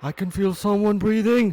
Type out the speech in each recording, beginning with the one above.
I can feel someone breathing.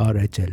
RHL।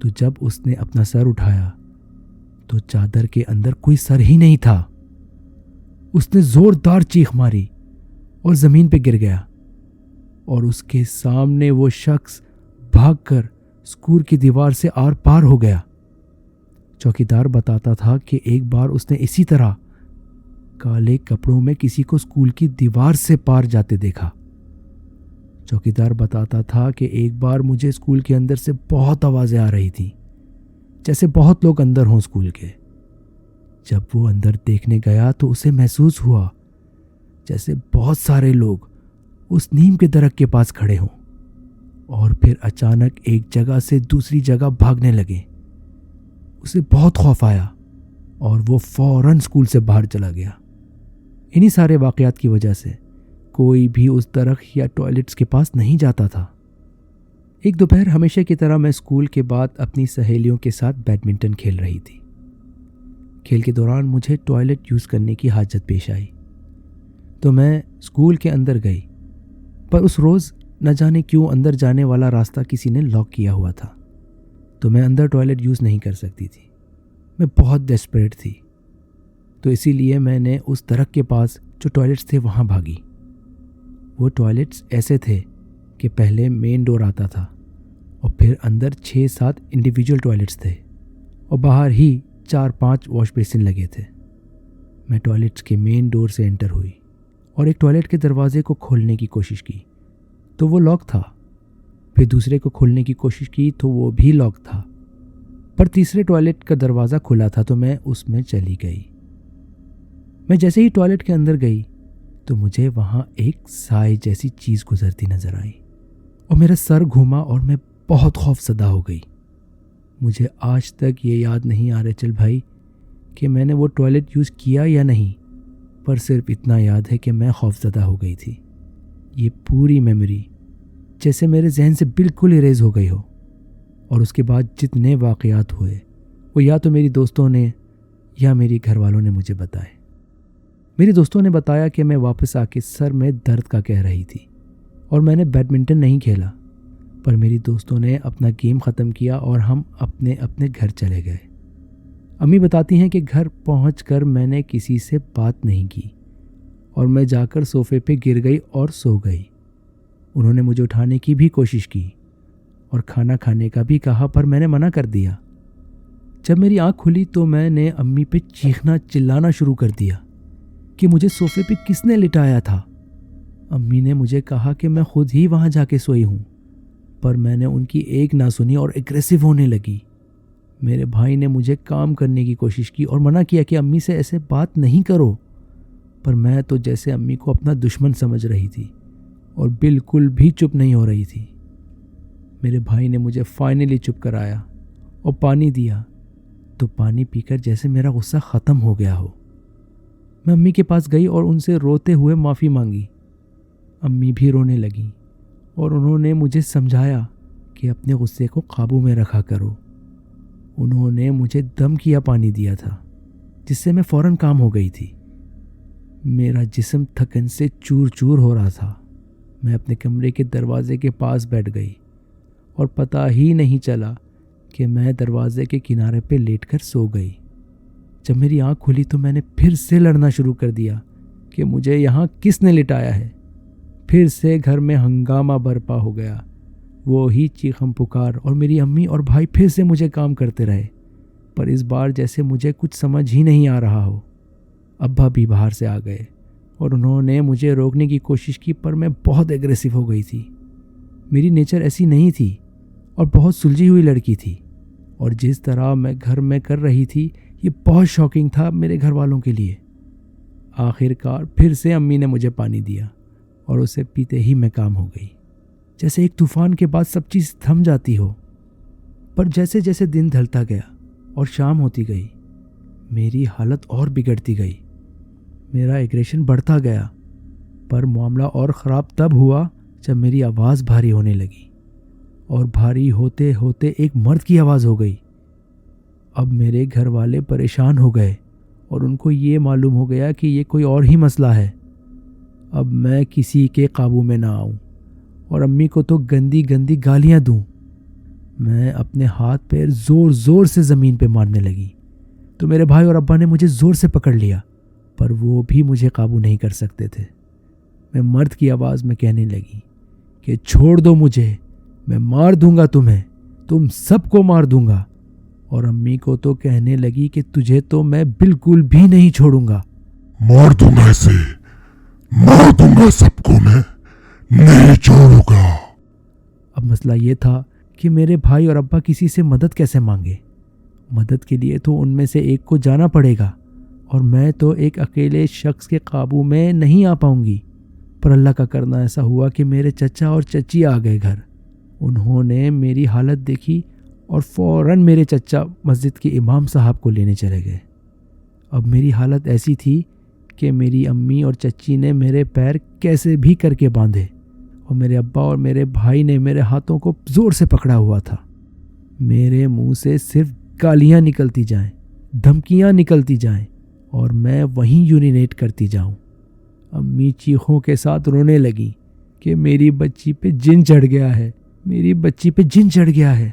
تو جب اس نے اپنا سر اٹھایا تو چادر کے اندر کوئی سر ہی نہیں تھا۔ اس نے زوردار چیخ ماری اور زمین پہ گر گیا، اور اس کے سامنے وہ شخص بھاگ کر اسکول کی دیوار سے آر پار ہو گیا۔ چوکیدار بتاتا تھا کہ ایک بار اس نے اسی طرح کالے کپڑوں میں کسی کو اسکول کی دیوار سے پار جاتے دیکھا۔ چوکیدار بتاتا تھا کہ ایک بار مجھے اسکول کے اندر سے بہت آوازیں آ رہی تھیں، جیسے بہت لوگ اندر ہوں اسکول کے۔ جب وہ اندر دیکھنے گیا تو اسے محسوس ہوا جیسے بہت سارے لوگ اس نیم کے درخت کے پاس کھڑے ہوں، اور پھر اچانک ایک جگہ سے دوسری جگہ بھاگنے لگے۔ اسے بہت خوف آیا اور وہ فوراً اسکول سے باہر چلا گیا۔ انہی سارے واقعات کی وجہ سے کوئی بھی اس درخت یا ٹوائلٹس کے پاس نہیں جاتا تھا۔ ایک دوپہر ہمیشہ کی طرح میں اسکول کے بعد اپنی سہیلیوں کے ساتھ بیڈمنٹن کھیل رہی تھی۔ کھیل کے دوران مجھے ٹوائلٹ یوز کرنے کی حاجت پیش آئی، تو میں اسکول کے اندر گئی، پر اس روز نہ جانے کیوں اندر جانے والا راستہ کسی نے لاک کیا ہوا تھا، تو میں اندر ٹوائلٹ یوز نہیں کر سکتی تھی۔ میں بہت ڈیسپریٹ تھی، تو اسی لیے میں نے اس درخت کے پاس جو ٹوائلٹس تھے وہاں بھاگی۔ وہ ٹوائلٹس ایسے تھے کہ پہلے مین ڈور آتا تھا، اور پھر اندر 6-7 انڈیویجول ٹوائلٹس تھے، اور باہر ہی 4-5 واش بیسن لگے تھے۔ میں ٹوائلٹس کے مین ڈور سے انٹر ہوئی اور ایک ٹوائلٹ کے دروازے کو کھولنے کی کوشش کی تو وہ لاک تھا، پھر دوسرے کو کھولنے کی کوشش کی تو وہ بھی لاک تھا، پر تیسرے ٹوائلٹ کا دروازہ کھلا تھا تو میں اس میں چلی گئی۔ میں جیسے ہی ٹوائلٹ کے اندر گئی تو مجھے وہاں ایک سائے جیسی چیز گزرتی نظر آئی، اور میرا سر گھوما اور میں بہت خوف زدہ ہو گئی۔ مجھے آج تک یہ یاد نہیں آ رہا چل بھائی کہ میں نے وہ ٹوائلٹ یوز کیا یا نہیں، پر صرف اتنا یاد ہے کہ میں خوف زدہ ہو گئی تھی۔ یہ پوری میموری جیسے میرے ذہن سے بالکل اریز ہو گئی ہو، اور اس کے بعد جتنے واقعات ہوئے وہ یا تو میری دوستوں نے یا میری گھر والوں نے مجھے بتائے۔ میری دوستوں نے بتایا کہ میں واپس آ کے سر میں درد کا کہہ رہی تھی، اور میں نے بیڈمنٹن نہیں کھیلا، پر میری دوستوں نے اپنا گیم ختم کیا اور ہم اپنے اپنے گھر چلے گئے۔ امی بتاتی ہیں کہ گھر پہنچ کر میں نے کسی سے بات نہیں کی، اور میں جا کر صوفے پہ گر گئی اور سو گئی۔ انہوں نے مجھے اٹھانے کی بھی کوشش کی اور کھانا کھانے کا بھی کہا، پر میں نے منع کر دیا۔ جب میری آنکھ کھلی تو میں نے امی پہ چیخنا چلانا شروع کر دیا کہ مجھے صوفے پہ کس نے لٹایا تھا۔ امی نے مجھے کہا کہ میں خود ہی وہاں جا کے سوئی ہوں، پر میں نے ان کی ایک نہ سنی اور ایگریسو ہونے لگی۔ میرے بھائی نے مجھے کام کرنے کی کوشش کی اور منع کیا کہ امی سے ایسے بات نہیں کرو، پر میں تو جیسے امی کو اپنا دشمن سمجھ رہی تھی اور بالکل بھی چپ نہیں ہو رہی تھی۔ میرے بھائی نے مجھے فائنلی چپ کرایا اور پانی دیا، تو پانی پی کر جیسے میرا غصہ ختم ہو گیا ہو۔ میں امی کے پاس گئی اور ان سے روتے ہوئے معافی مانگی۔ امی بھی رونے لگیں اور انہوں نے مجھے سمجھایا کہ اپنے غصے کو قابو میں رکھا کرو۔ انہوں نے مجھے دم کیا پانی دیا تھا، جس سے میں فوراً کام ہو گئی تھی۔ میرا جسم تھکن سے چور چور ہو رہا تھا۔ میں اپنے کمرے کے دروازے کے پاس بیٹھ گئی اور پتہ ہی نہیں چلا کہ میں دروازے کے کنارے پہ لیٹ کر سو گئی۔ جب میری آنکھ کھلی تو میں نے پھر سے لڑنا شروع کر دیا کہ مجھے یہاں کس نے لٹایا ہے۔ پھر سے گھر میں ہنگامہ برپا ہو گیا، وہی چیخم پکار، اور میری امی اور بھائی پھر سے مجھے کام کرتے رہے، پر اس بار جیسے مجھے کچھ سمجھ ہی نہیں آ رہا ہو۔ ابا بھی باہر سے آ گئے اور انہوں نے مجھے روکنے کی کوشش کی، پر میں بہت ایگریسو ہو گئی تھی۔ میری نیچر ایسی نہیں تھی اور بہت سلجھی ہوئی لڑکی تھی، اور جس طرح میں گھر میں کر رہی تھی یہ بہت شاکنگ تھا میرے گھر والوں کے لیے۔ آخر کار پھر سے امی نے مجھے پانی دیا اور اسے پیتے ہی میں کام ہو گئی، جیسے ایک طوفان کے بعد سب چیز تھم جاتی ہو۔ پر جیسے جیسے دن ڈھلتا گیا اور شام ہوتی گئی، میری حالت اور بگڑتی گئی، میرا ایگریشن بڑھتا گیا، پر معاملہ اور خراب تب ہوا جب میری آواز بھاری ہونے لگی، اور بھاری ہوتے ہوتے ایک مرد کی آواز ہو گئی۔ اب میرے گھر والے پریشان ہو گئے اور ان کو یہ معلوم ہو گیا کہ یہ کوئی اور ہی مسئلہ ہے۔ اب میں کسی کے قابو میں نہ آؤں اور امی کو تو گندی گندی گالیاں دوں۔ میں اپنے ہاتھ پیر زور زور سے زمین پہ مارنے لگی تو میرے بھائی اور ابا نے مجھے زور سے پکڑ لیا، پر وہ بھی مجھے قابو نہیں کر سکتے تھے۔ میں مرد کی آواز میں کہنے لگی کہ چھوڑ دو مجھے، میں مار دوں گا تمہیں، تم سب کو مار دوں گا۔ اور امی کو تو کہنے لگی کہ تجھے تو میں بالکل بھی نہیں چھوڑوں گا، مار دوں گا اسے، مار دوں گا سب کو، میں نہیں چھوڑوں گا۔ اب مسئلہ یہ تھا کہ میرے بھائی اور ابا کسی سے مدد کیسے مانگے؟ مدد کے لیے تو ان میں سے ایک کو جانا پڑے گا، اور میں تو ایک اکیلے شخص کے قابو میں نہیں آ پاؤں گی۔ پر اللہ کا کرنا ایسا ہوا کہ میرے چچا اور چچی آ گئے گھر۔ انہوں نے میری حالت دیکھی اور فوراً میرے چچا مسجد کے امام صاحب کو لینے چلے گئے۔ اب میری حالت ایسی تھی کہ میری امی اور چچی نے میرے پیر کیسے بھی کر کے باندھے، اور میرے ابا اور میرے بھائی نے میرے ہاتھوں کو زور سے پکڑا ہوا تھا۔ میرے منہ سے صرف گالیاں نکلتی جائیں، دھمکیاں نکلتی جائیں، اور میں وہیں یورینیٹ کرتی جاؤں۔ امی چیخوں کے ساتھ رونے لگیں کہ میری بچی پہ جن چڑھ گیا ہے، میری بچی پہ جن چڑھ گیا ہے۔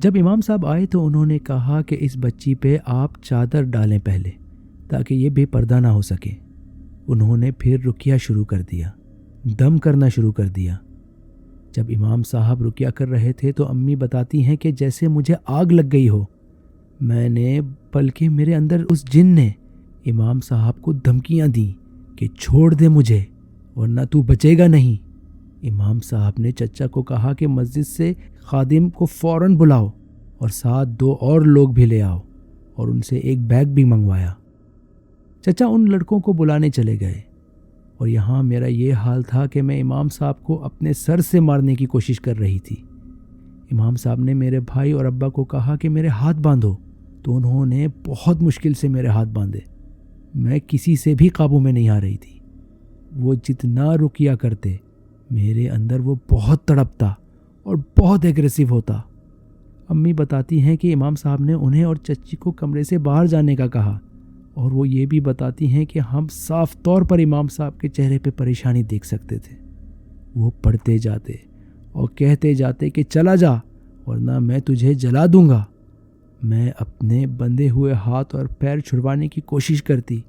جب امام صاحب آئے تو انہوں نے کہا کہ اس بچی پہ آپ چادر ڈالیں پہلے، تاکہ یہ بے پردہ نہ ہو سکے۔ انہوں نے پھر رقیہ شروع کر دیا، دم کرنا شروع کر دیا۔ جب امام صاحب رقیہ کر رہے تھے تو امی بتاتی ہیں کہ جیسے مجھے آگ لگ گئی ہو۔ میں نے، بلکہ میرے اندر اس جن نے امام صاحب کو دھمکیاں دیں کہ چھوڑ دے مجھے ورنہ تو بچے گا نہیں۔ امام صاحب نے چچا کو کہا کہ مسجد سے خادم کو فوراً بلاؤ اور ساتھ 2 اور لوگ بھی لے آؤ، اور ان سے ایک بیگ بھی منگوایا۔ چچا ان لڑکوں کو بلانے چلے گئے، اور یہاں میرا یہ حال تھا کہ میں امام صاحب کو اپنے سر سے مارنے کی کوشش کر رہی تھی۔ امام صاحب نے میرے بھائی اور ابا کو کہا کہ میرے ہاتھ باندھو، تو انہوں نے بہت مشکل سے میرے ہاتھ باندھے۔ میں کسی سے بھی قابو میں نہیں آ رہی تھی۔ وہ جتنا رقیہ کرتے، میرے اندر وہ بہت تڑپتا اور بہت ایگریسو ہوتا۔ امی بتاتی ہیں کہ امام صاحب نے انہیں اور چچی کو کمرے سے باہر جانے کا کہا، اور وہ یہ بھی بتاتی ہیں کہ ہم صاف طور پر امام صاحب کے چہرے پہ پریشانی دیکھ سکتے تھے۔ وہ پڑھتے جاتے اور کہتے جاتے کہ چلا جا ورنہ میں تجھے جلا دوں گا۔ میں اپنے بندھے ہوئے ہاتھ اور پیر چھڑوانے کی کوشش کرتی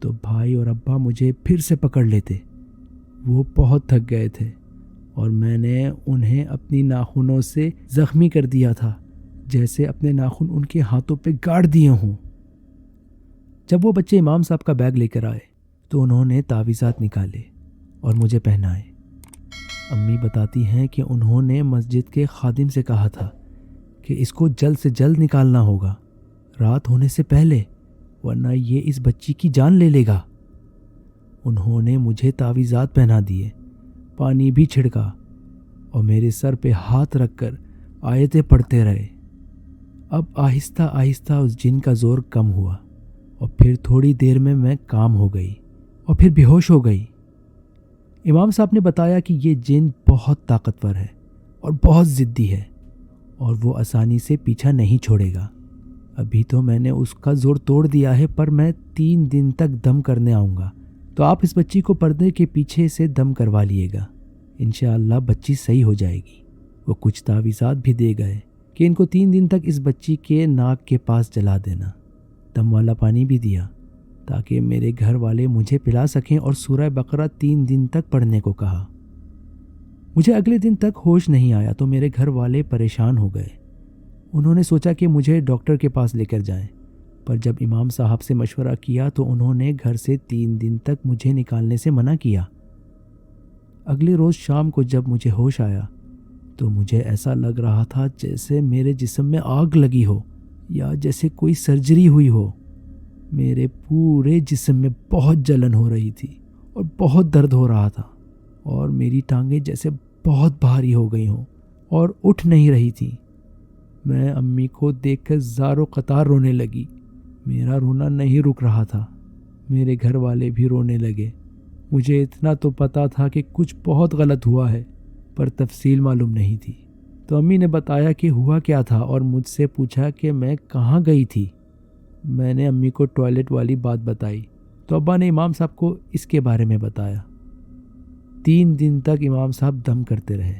تو بھائی اور ابا مجھے پھر سے پکڑ لیتے۔ وہ بہت تھک گئے تھے، اور میں نے انہیں اپنی ناخنوں سے زخمی کر دیا تھا، جیسے اپنے ناخن ان کے ہاتھوں پہ گاڑ دیے ہوں۔ جب وہ بچے امام صاحب کا بیگ لے کر آئے تو انہوں نے تعویذات نکالے اور مجھے پہنائے۔ امی بتاتی ہیں کہ انہوں نے مسجد کے خادم سے کہا تھا کہ اس کو جلد سے جلد نکالنا ہوگا، رات ہونے سے پہلے، ورنہ یہ اس بچی کی جان لے لے گا۔ انہوں نے مجھے تعویذات پہنا دیے، پانی بھی چھڑکا، اور میرے سر پہ ہاتھ رکھ کر آیتیں پڑھتے رہے۔ اب آہستہ آہستہ اس جن کا زور کم ہوا، اور پھر تھوڑی دیر میں کام ہو گئی اور پھر بے ہوش ہو گئی۔ امام صاحب نے بتایا کہ یہ جن بہت طاقتور ہے اور بہت ضدی ہے، اور وہ آسانی سے پیچھا نہیں چھوڑے گا۔ ابھی تو میں نے اس کا زور توڑ دیا ہے، پر میں 3 دن تک دم کرنے آؤں گا، تو آپ اس بچی کو پردے کے پیچھے سے دم کروا لیے گا، انشاءاللہ بچی صحیح ہو جائے گی۔ وہ کچھ تعویذات بھی دے گئے کہ ان کو 3 دن تک اس بچی کے ناک کے پاس جلا دینا۔ دم والا پانی بھی دیا تاکہ میرے گھر والے مجھے پلا سکیں، اور سورہ بقرہ 3 دن تک پڑھنے کو کہا۔ مجھے اگلے دن تک ہوش نہیں آیا تو میرے گھر والے پریشان ہو گئے۔ انہوں نے سوچا کہ مجھے ڈاکٹر کے پاس لے کر جائیں، پر جب امام صاحب سے مشورہ کیا تو انہوں نے گھر سے 3 دن تک مجھے نکالنے سے منع کیا۔ اگلے روز شام کو جب مجھے ہوش آیا تو مجھے ایسا لگ رہا تھا جیسے میرے جسم میں آگ لگی ہو یا جیسے کوئی سرجری ہوئی ہو۔ میرے پورے جسم میں بہت جلن ہو رہی تھی اور بہت درد ہو رہا تھا، اور میری ٹانگیں جیسے بہت بھاری ہو گئی ہوں اور اٹھ نہیں رہی تھیں۔ میں امی کو دیکھ کر زار و قطار رونے لگی۔ میرا رونا نہیں رک رہا تھا۔ میرے گھر والے بھی رونے لگے۔ مجھے اتنا تو پتا تھا کہ کچھ بہت غلط ہوا ہے، پر تفصیل معلوم نہیں تھی۔ تو امی نے بتایا کہ ہوا کیا تھا اور مجھ سے پوچھا کہ میں کہاں گئی تھی۔ میں نے امی کو ٹوائلٹ والی بات بتائی تو ابا نے امام صاحب کو اس کے بارے میں بتایا۔ 3 دن تک امام صاحب دم کرتے رہے۔